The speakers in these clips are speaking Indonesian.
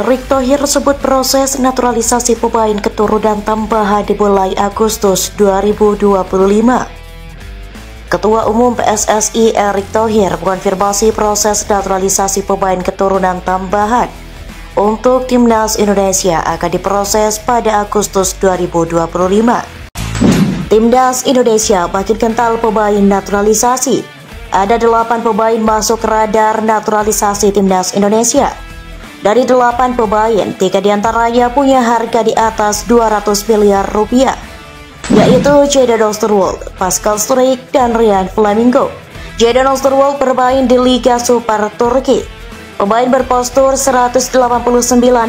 Erick Thohir sebut proses naturalisasi pemain keturunan tambahan dimulai Agustus 2025. Ketua Umum PSSI Erick Thohir mengonfirmasi proses naturalisasi pemain keturunan tambahan untuk Timnas Indonesia akan diproses pada Agustus 2025. Timnas Indonesia makin kental pemain naturalisasi. Ada 8 pemain masuk radar naturalisasi Timnas Indonesia. Dari 8 pemain, 3 diantaranya punya harga di atas 200 miliar rupiah, yaitu Jadon Oosterwolde, Pascal Struijk, dan Ryan Flamingo. Jadon Oosterwolde bermain di Liga Super Turki. Pemain berpostur 189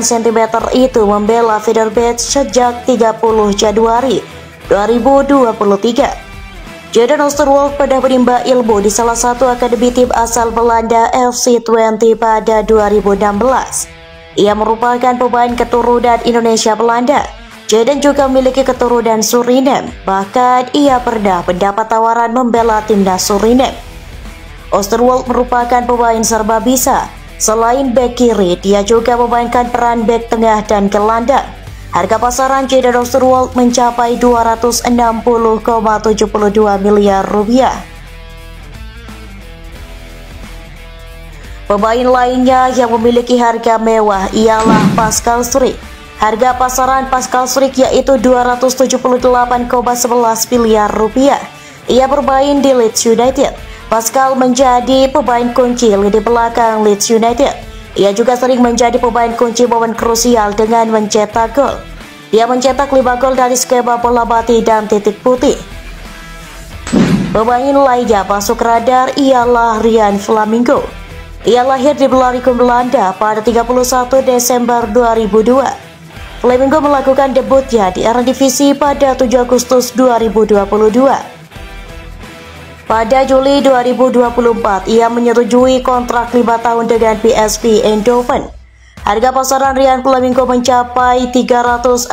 cm itu membela Fenerbahce sejak 30 Januari 2023. Jadon Oosterwolde pernah menimba ilmu di salah satu akademi tim asal Belanda FC20 pada 2016. Ia merupakan pemain keturunan Indonesia Belanda. Jadon juga memiliki keturunan Suriname, bahkan ia pernah mendapat tawaran membela timnas Suriname. Oosterwolde merupakan pemain serba bisa. Selain bek kiri, dia juga memainkan peran bek tengah dan gelandang. Harga pasaran Jadon Oosterwolde mencapai 260,72 miliar rupiah. Pemain lainnya yang memiliki harga mewah ialah Pascal Struijk. Harga pasaran Pascal Struijk yaitu 278,11 miliar rupiah. Ia bermain di Leeds United. Pascal menjadi pemain kunci di belakang Leeds United. Ia juga sering menjadi pemain kunci momen krusial dengan mencetak gol. Dia mencetak 5 gol dari skema bola mati dan titik putih. Pemain lainnya masuk radar ialah Ryan Flamingo. Ia lahir di Blaricum, Belanda pada 31 Desember 2002. Flamingo melakukan debutnya di Eredivisie pada 7 Agustus 2022. Pada Juli 2024, ia menyetujui kontrak 5 tahun dengan PSV Eindhoven. Harga pasaran Ryan Flamingo mencapai 347,63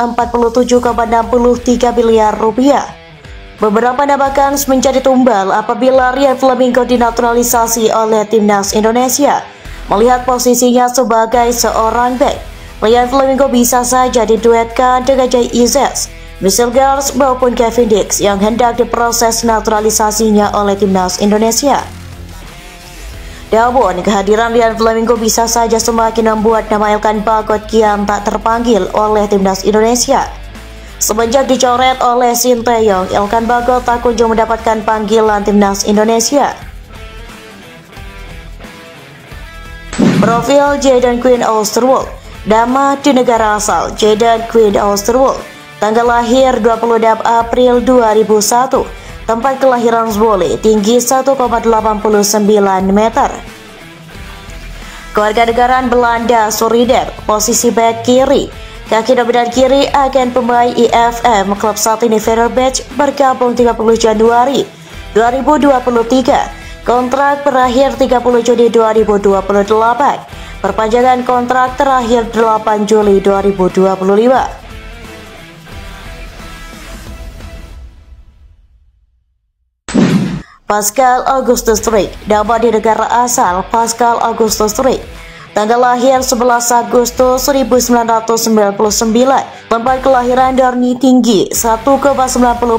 miliar rupiah. Beberapa nama kans menjadi tumbal apabila Ryan Flamingo dinaturalisasi oleh Timnas Indonesia. Melihat posisinya sebagai seorang bek, Ryan Flamingo bisa saja diduetkan dengan Jay Izzet, Michel Gars maupun Kevin Dix yang hendak diproses naturalisasinya oleh Timnas Indonesia. Namun, kehadiran Ryan Flamingo bisa saja semakin membuat nama Elkan Bagot kian tak terpanggil oleh Timnas Indonesia. Semenjak dicoret oleh Sinteyong, Elkan Bagot tak kunjung mendapatkan panggilan Timnas Indonesia. Profil Jadon Quinn Oosterwolde. Nama di negara asal Jadon Quinn Oosterwolde. Tanggal lahir 26 April 2001. Tempat kelahiran Zwolle, tinggi 1,89 meter. Kewarganegaraan Belanda, Suriname, posisi bek kiri. Kaki dominan kiri, agen pemain IFM, klub saat ini Fenerbahce, bergabung 30 Januari 2023. Kontrak berakhir 30 Juni 2028. Perpanjangan kontrak terakhir 8 Juli 2025. Pascal Augustus Struijk. Nama di negara asal Pascal Augustus Struijk. Tanggal lahir 11 Agustus 1999. Tempat kelahiran Doorn, tinggi 1,90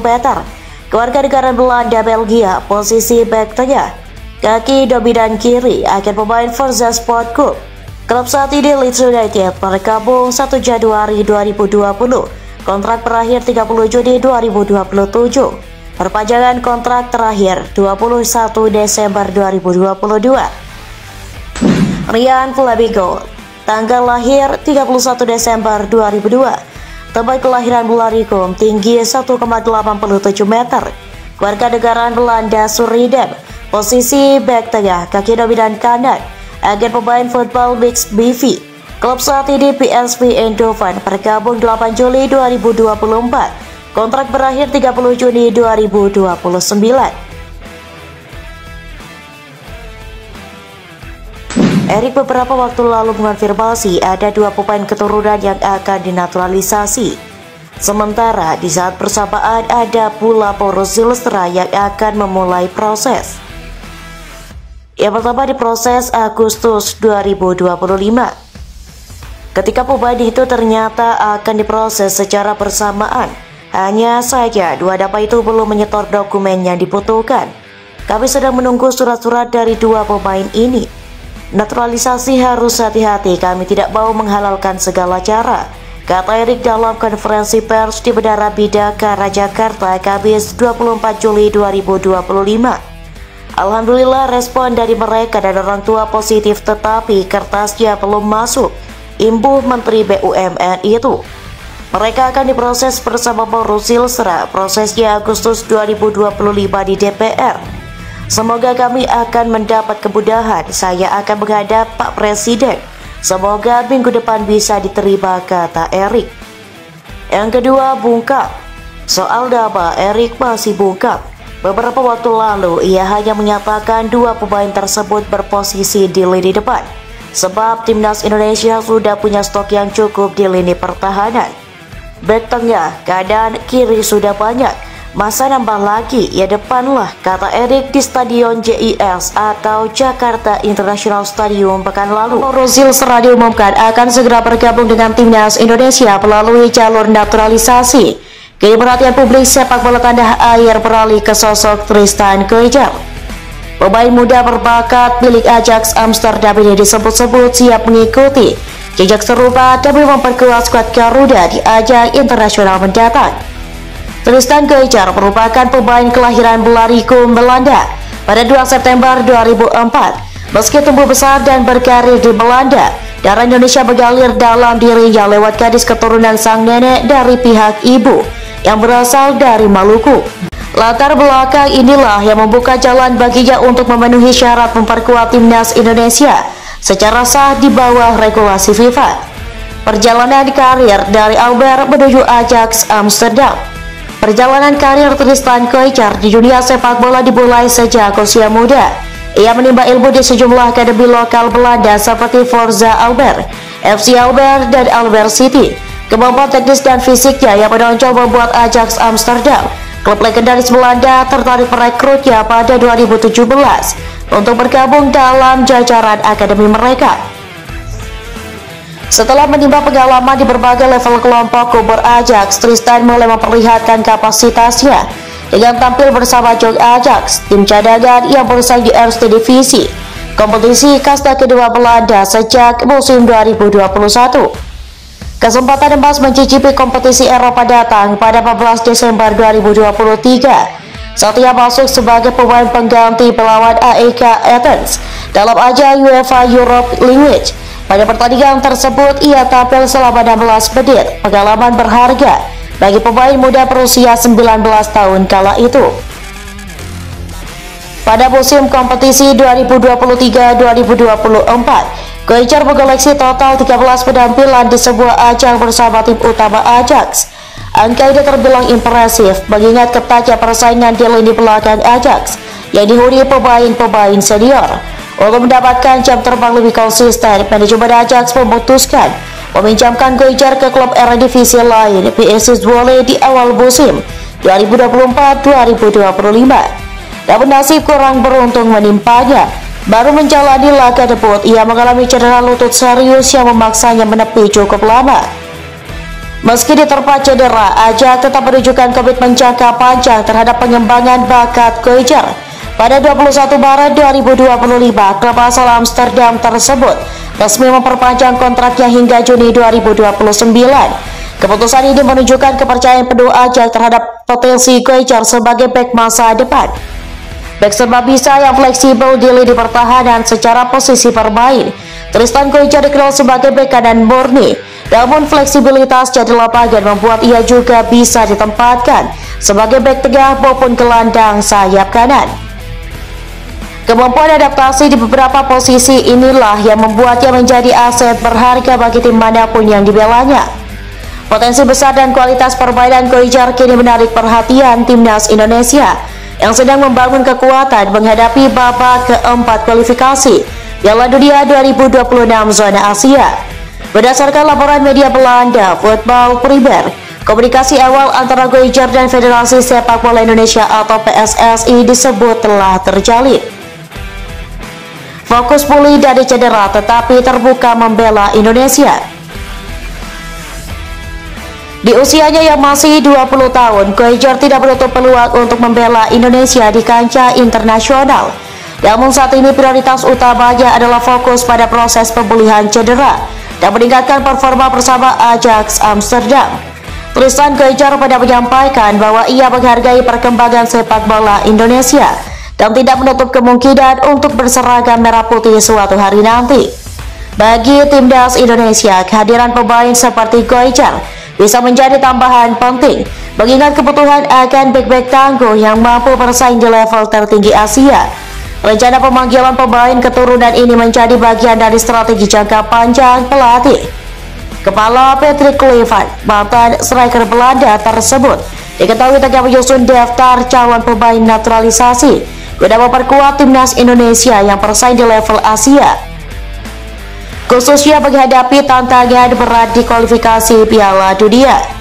meter. Kewarganegaraan Belanda, Belgia, posisi bek tengah. Kaki dominan kiri, agen pemain Forza Sport Club. Klub saat ini Leeds United, bergabung 1 Januari 2020. Kontrak berakhir 30 Juni 2027. Perpanjangan kontrak terakhir 21 Desember 2022. Ryan Flamingo. Tanggal lahir 31 Desember 2002. Tempat kelahiran Blaricum, tinggi 1,87 meter. Kewarganegaraan Belanda, Suriname. Posisi bek tengah, kaki dominan kanan. Agen pemain Football Mix BV. Klub saat ini PSV Eindhoven, bergabung 8 Juli 2024. Kontrak berakhir 30 Juni 2029. Erick beberapa waktu lalu mengonfirmasi ada 2 pemain keturunan yang akan dinaturalisasi. Sementara di saat bersamaan ada pula Paulo Zylstra yang akan memulai proses. Yang pertama diproses Agustus 2025. Ketika pemain itu ternyata akan diproses secara bersamaan. Hanya saja dua dapa itu belum menyetor dokumen yang dibutuhkan. Kami sedang menunggu surat-surat dari dua pemain ini. Naturalisasi harus hati-hati, kami tidak mau menghalalkan segala cara, kata Erik dalam konferensi pers di Bandara Bidakara, Jakarta, Kamis 24 Juli 2025. Alhamdulillah respon dari mereka dan orang tua positif, tetapi kertasnya belum masuk, imbuh Menteri BUMN itu. Mereka akan diproses bersama pengurus Silsra, prosesnya Agustus 2025 di DPR. Semoga kami akan mendapat kemudahan, saya akan menghadap Pak Presiden. Semoga minggu depan bisa diterima, kata Erik. Yang kedua, bungkam. Soal dapa, Erik masih bungkam. Beberapa waktu lalu, ia hanya menyatakan dua pemain tersebut berposisi di lini depan, sebab timnas Indonesia sudah punya stok yang cukup di lini pertahanan. Bek tengah, kanan, kiri sudah banyak, masa nambah lagi, ya depan lah, kata Erik di Stadion JIS atau Jakarta International Stadium pekan lalu. Silsra diumumkan akan segera bergabung dengan timnas Indonesia melalui jalur naturalisasi. Kini perhatian publik sepak bola tanah air beralih ke sosok Tristan Keujar. Pemain muda berbakat milik Ajax Amsterdam ini disebut-sebut siap mengikuti jejak serupa demi memperkuat skuad Garuda di ajang internasional mendatang. Tristan Keujar merupakan pemain kelahiran Blaricum, Belanda pada 2 September 2004. Meski tumbuh besar dan berkarir di Belanda, darah Indonesia mengalir dalam dirinya lewat gadis keturunan sang nenek dari pihak ibu yang berasal dari Maluku. Latar belakang inilah yang membuka jalan baginya untuk memenuhi syarat memperkuat timnas Indonesia secara sah di bawah regulasi FIFA. Perjalanan karir dari Albert menuju Ajax Amsterdam. Perjalanan karir Tristan Keujar di dunia sepak bola dimulai sejak usia muda. Ia menimba ilmu di sejumlah akademi lokal Belanda seperti Forza Albert, FC Albert, dan Albert City. Kemampuan teknis dan fisiknya yang menonjol membuat Ajax Amsterdam, klub legendaris Belanda, tertarik merekrutnya pada 2017 untuk bergabung dalam jajaran akademi mereka. Setelah menimba pengalaman di berbagai level kelompok kubur Ajax, Tristan mulai memperlihatkan kapasitasnya dengan tampil bersama Jong Ajax, tim cadangan yang bersaing di Eerste Divisi, kompetisi kasta kedua Belanda sejak musim 2021. Kesempatan emas mencicipi kompetisi Eropa datang pada 14 Desember 2023 saat ia masuk sebagai pemain pengganti pelawan AEK Athens dalam ajang UEFA Europe League. Pada pertandingan tersebut ia tampil selama 16 menit, pengalaman berharga bagi pemain muda berusia 19 tahun kala itu. Pada musim kompetisi 2023-2024, Keujar mengoleksi total 13 penampilan di sebuah ajang bersama tim utama Ajax. Angka ini terbilang impresif mengingat ketatnya persaingan di lini belakang Ajax yang dihuni pemain-pemain senior. Untuk mendapatkan jam terbang lebih konsisten, manajemen Ajax memutuskan meminjamkan Keujar ke klub Eredivisie lain, PSV Zwolle, di awal musim 2024-2025. Namun nasib kurang beruntung menimpanya. Baru menjalani laga debut, ia mengalami cedera lutut serius yang memaksanya menepi cukup lama. Meski diterpa cedera, Ajax tetap menunjukkan komitmen jangka panjang terhadap pengembangan bakat Keujar. Pada 21 Maret 2025, klub asal Amsterdam tersebut resmi memperpanjang kontraknya hingga Juni 2029. Keputusan ini menunjukkan kepercayaan penuh Ajax terhadap potensi Keujar sebagai bek masa depan. Bek serba bisa yang fleksibel di lini pertahanan. Secara posisi bermain, Tristan Keujar dikenal sebagai bek kanan murni, namun fleksibilitasnya di lapangan membuat ia juga bisa ditempatkan sebagai bek tengah maupun gelandang sayap kanan. Kemampuan adaptasi di beberapa posisi inilah yang membuatnya menjadi aset berharga bagi tim manapun yang dibelanya. Potensi besar dan kualitas permainan Keujar kini menarik perhatian timnas Indonesia yang sedang membangun kekuatan menghadapi babak keempat kualifikasi Piala Dunia 2026 zona Asia. Berdasarkan laporan media Belanda, Football Primer, komunikasi awal antara Keujar dan Federasi Sepak Bola Indonesia atau PSSI disebut telah terjalin. Fokus pulih dari cedera tetapi terbuka membela Indonesia. Di usianya yang masih 20 tahun, Koejer tidak menutup peluang untuk membela Indonesia di kancah internasional. Namun saat ini prioritas utamanya adalah fokus pada proses pemulihan cedera dan meningkatkan performa bersama Ajax Amsterdam. Tulisan Koejer pada menyampaikan bahwa ia menghargai perkembangan sepak bola Indonesia dan tidak menutup kemungkinan untuk berseragam merah putih suatu hari nanti. Bagi timnas Indonesia, kehadiran pemain seperti Koejer bisa menjadi tambahan penting, mengingat kebutuhan akan bek-bek tangguh yang mampu bersaing di level tertinggi Asia. Rencana pemanggilan pemain keturunan ini menjadi bagian dari strategi jangka panjang pelatih. Kepala Patrick Kluivert, mantan striker Belanda tersebut, diketahui tengah menyusun daftar calon pemain naturalisasi guna memperkuat timnas Indonesia yang bersaing di level Asia, khususnya menghadapi tantangan berat di kualifikasi Piala Dunia.